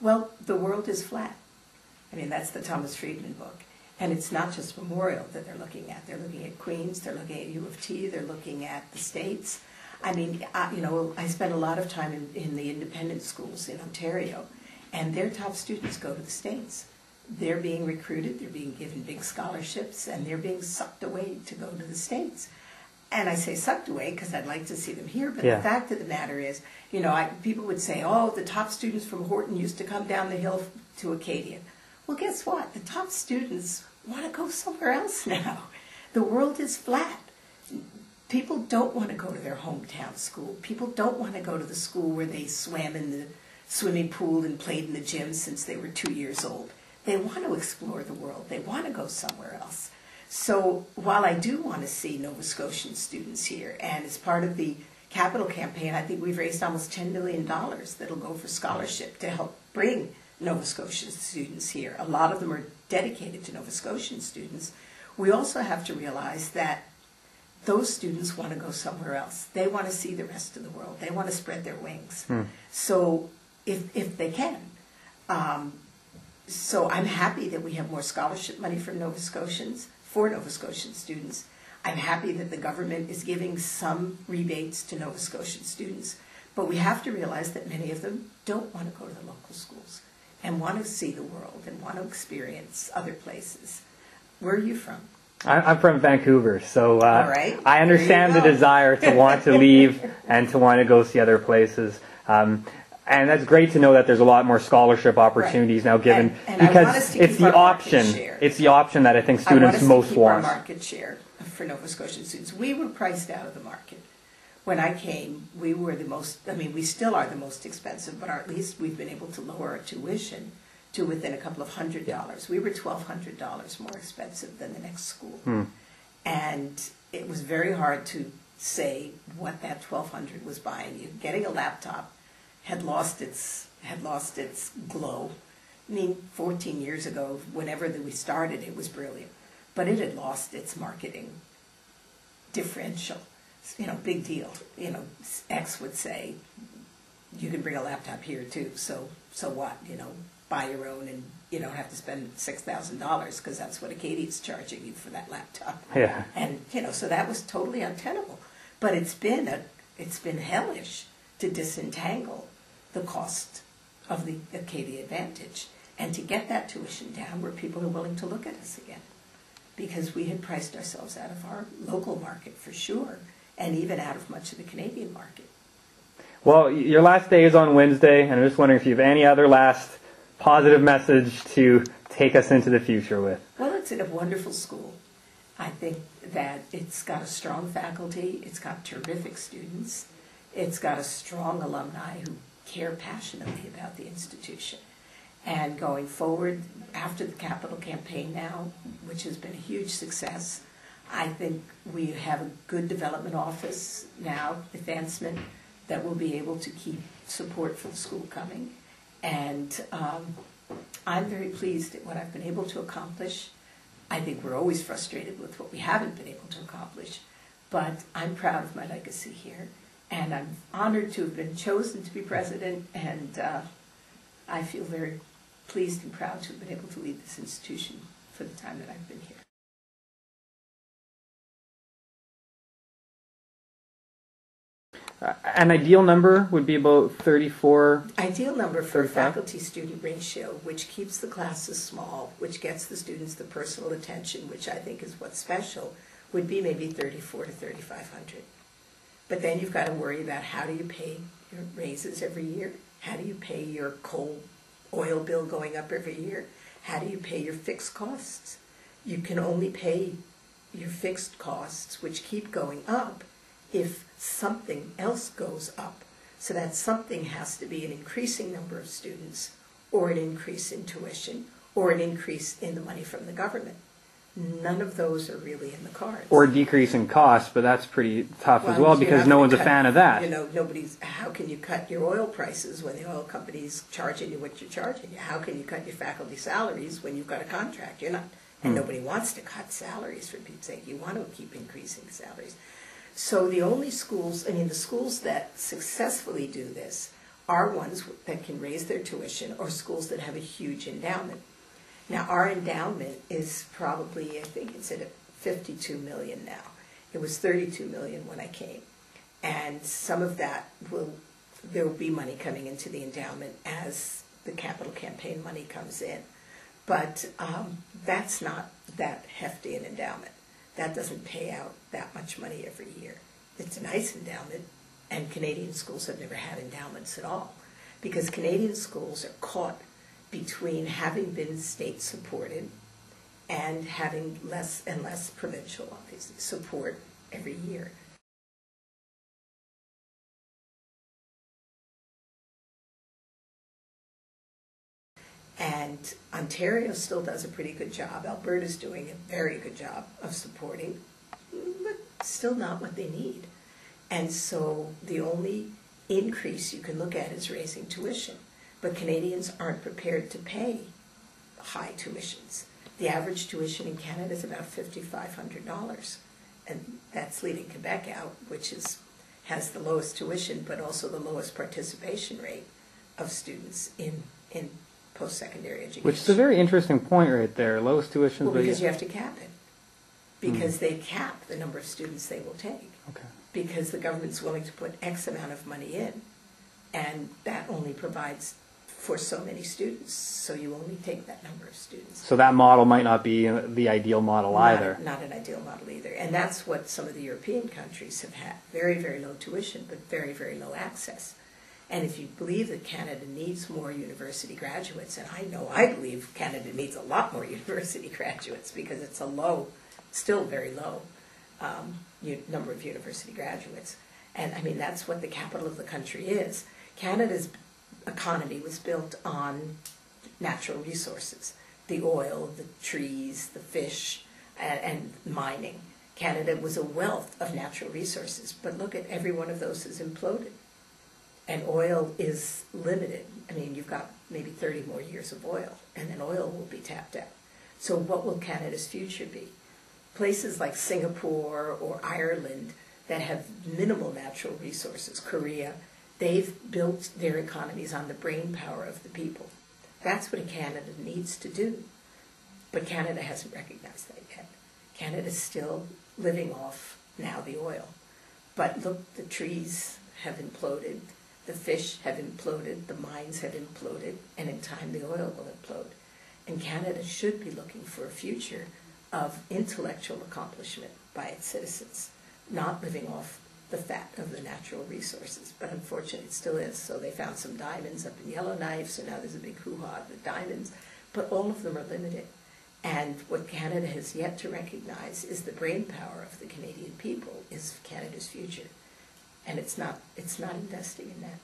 Well, the world is flat. I mean, that's the Thomas Friedman book. And it's not just Memorial that they're looking at. They're looking at Queens, they're looking at U of T, they're looking at the States. I mean, you know, I spent a lot of time in the independent schools in Ontario, and their top students go to the States. They're being recruited, they're being given big scholarships, and they're being sucked away to go to the States. And I say sucked away because I'd like to see them here, but the fact of the matter is, you know, people would say, oh, the top students from Horton used to come down the hill to Acadia. Well, guess what? The top students want to go somewhere else now. The world is flat. People don't want to go to their hometown school. People don't want to go to the school where they swam in the swimming pool and played in the gym since they were 2 years old. They want to explore the world. They want to go somewhere else. So while I do want to see Nova Scotian students here, and as part of the capital campaign, I think we've raised almost $10 million that'll go for scholarship to help bring Nova Scotian students here. A lot of them are dedicated to Nova Scotian students. We also have to realize that those students want to go somewhere else. They want to see the rest of the world. They want to spread their wings. So if they can. So I'm happy that we have more scholarship money for Nova Scotian students. I'm happy that the government is giving some rebates to Nova Scotian students. But we have to realize that many of them don't want to go to the local schools and want to see the world and want to experience other places. Where are you from? I'm from Vancouver, so I understand the desire to want to leave and to want to go see other places. And that's great to know that there's a lot more scholarship opportunities now given, and because it's the option. It's the option that I think students most want. Our market share for Nova Scotian students. We were priced out of the market. When I came, we were the most, I mean, we still are the most expensive, but at least we've been able to lower our tuition to within a couple of $100. We were $1,200 more expensive than the next school. And it was very hard to say what that $1,200 was buying you. Getting a laptop had lost its glow. I mean, 14 years ago, whenever we started, it was brilliant. But it had lost its marketing differential. You know, big deal. You know, X would say, you can bring a laptop here too, so what? You know, buy your own and you don't have to spend $6,000 because that's what Acadia's charging you for that laptop. Yeah. And, you know, so that was totally untenable. But it's been hellish to disentangle the cost of the Acadia Advantage and to get that tuition down where people are willing to look at us again. Because we had priced ourselves out of our local market for sure, and even out of much of the Canadian market. Well, your last day is on Wednesday, and I'm just wondering if you have any other last positive message to take us into the future with. Well, it's in a wonderful school. I think that it's got a strong faculty, it's got terrific students, it's got a strong alumni who care passionately about the institution. And going forward, after the capital campaign now, which has been a huge success, I think we have a good development office now, advancement, that will be able to keep support for the school coming. And I'm very pleased at what I've been able to accomplish. I think we're always frustrated with what we haven't been able to accomplish, but I'm proud of my legacy here. And I'm honored to have been chosen to be president, and I feel very pleased and proud to have been able to lead this institution for the time that I've been here. An ideal number would be about 34. Ideal number for faculty-student ratio, which keeps the classes small, which gets the students the personal attention, which I think is what's special, would be maybe 3,400 to 3,500. But then you've got to worry about how do you pay your raises every year? How do you pay your oil bill going up every year? How do you pay your fixed costs? You can only pay your fixed costs, which keep going up, if something else goes up. So that something has to be an increasing number of students, or an increase in tuition, or an increase in the money from the government. None of those are really in the cards. Or a decrease in cost, but that's pretty tough as well because no one's a fan of that. You know, how can you cut your oil prices when the oil company's charging you what you're charging you? How can you cut your faculty salaries when you've got a contract? You're not, and nobody wants to cut salaries, for Pete's sake. You want to keep increasing salaries. So the only schools, I mean, the schools that successfully do this are ones that can raise their tuition or schools that have a huge endowment. Now, our endowment is probably, I think it's at 52 million now. It was 32 million when I came. And some of that there will be money coming into the endowment as the capital campaign money comes in. But that's not that hefty an endowment. That doesn't pay out that much money every year. It's a nice endowment, and Canadian schools have never had endowments at all, because Canadian schools are caught between having been state supported and having less and less provincial, obviously, support every year. And Ontario still does a pretty good job. Alberta's doing a very good job of supporting, but still not what they need. And so the only increase you can look at is raising tuition. But Canadians aren't prepared to pay high tuitions. The average tuition in Canada is about $5,500. And that's leaving Quebec out, which has the lowest tuition, but also the lowest participation rate of students in post-secondary education. Which is a very interesting point right there. Lowest tuition. Well, because you have to cap it. Because they cap the number of students they will take. Okay. Because the government's willing to put X amount of money in, and that only provides for so many students, so you only take that number of students. So that model might not be the ideal model either. Not an ideal model either. And that's what some of the European countries have had. Very, very low tuition, but very, very low access. And if you believe that Canada needs more university graduates, and I believe Canada needs a lot more university graduates, because it's a low, still very low number of university graduates. And I mean, that's what the capital of the country is. Canada's economy was built on natural resources, the oil, the trees, the fish, and mining. Canada was a wealth of natural resources, but look at every one of those has imploded. And oil is limited. I mean, you've got maybe 30 more years of oil, and then oil will be tapped out. So what will Canada's future be? Places like Singapore or Ireland that have minimal natural resources, Korea, they've built their economies on the brain power of the people. That's what Canada needs to do. But Canada hasn't recognized that yet. Canada's still living off now the oil. But look, the trees have imploded, the fish have imploded, the mines have imploded, and in time the oil will implode. And Canada should be looking for a future of intellectual accomplishment by its citizens, not living off the fat of the natural resources. But unfortunately it still is. So they found some diamonds up in Yellowknife, so now there's a big hoo-ha with diamonds. But all of them are limited. And what Canada has yet to recognize is the brain power of the Canadian people is Canada's future. And it's not investing in that.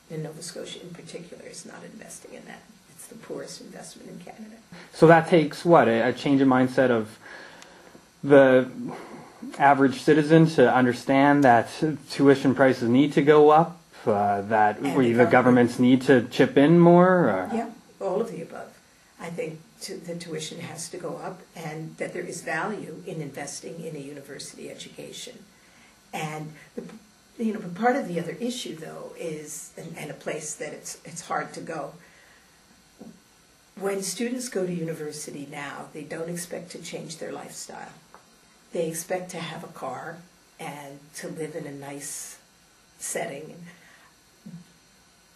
In Nova Scotia in particular, it's not investing in that. It's the poorest investment in Canada. So that takes what, a change in mindset of the average citizen to understand that tuition prices need to go up, that the governments need to chip in more? Or? Yeah, all of the above. I think the tuition has to go up, and that there is value in investing in a university education. And part of the other issue, though, is, and a place that it's hard to go. When students go to university now, they don't expect to change their lifestyle. They expect to have a car and to live in a nice setting.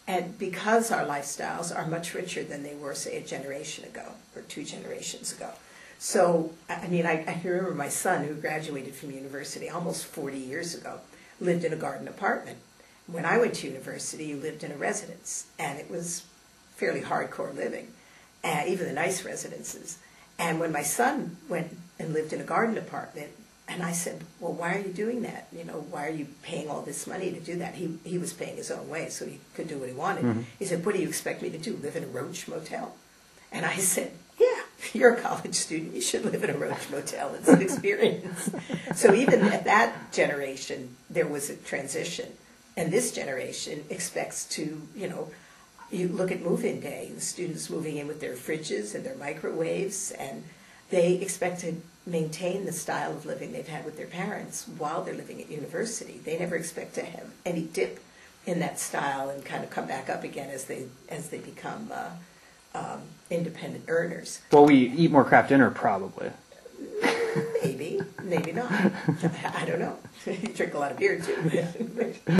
And because our lifestyles are much richer than they were, say, a generation ago or 2 generations ago. So, I mean, I can remember my son, who graduated from university almost 40 years ago, lived in a garden apartment. When I went to university, you lived in a residence, and it was fairly hardcore living, even the nice residences. And when my son went and lived in a garden apartment, and I said, well, why are you doing that? Why are you paying all this money to do that? He was paying his own way, so he could do what he wanted. Mm-hmm. He said, what do you expect me to do, live in a roach motel? And I said, yeah, you're a college student. You should live in a roach motel. It's an experience. So even at that generation, there was a transition. And this generation expects to, you look at move-in day, the students moving in with their fridges and their microwaves, and they expect to maintain the style of living they've had with their parents while they're living at university. They never expect to have any dip in that style and kind of come back up again as they become independent earners. Well, we eat more craft dinner, probably. Maybe not. I don't know. You drink a lot of beer too.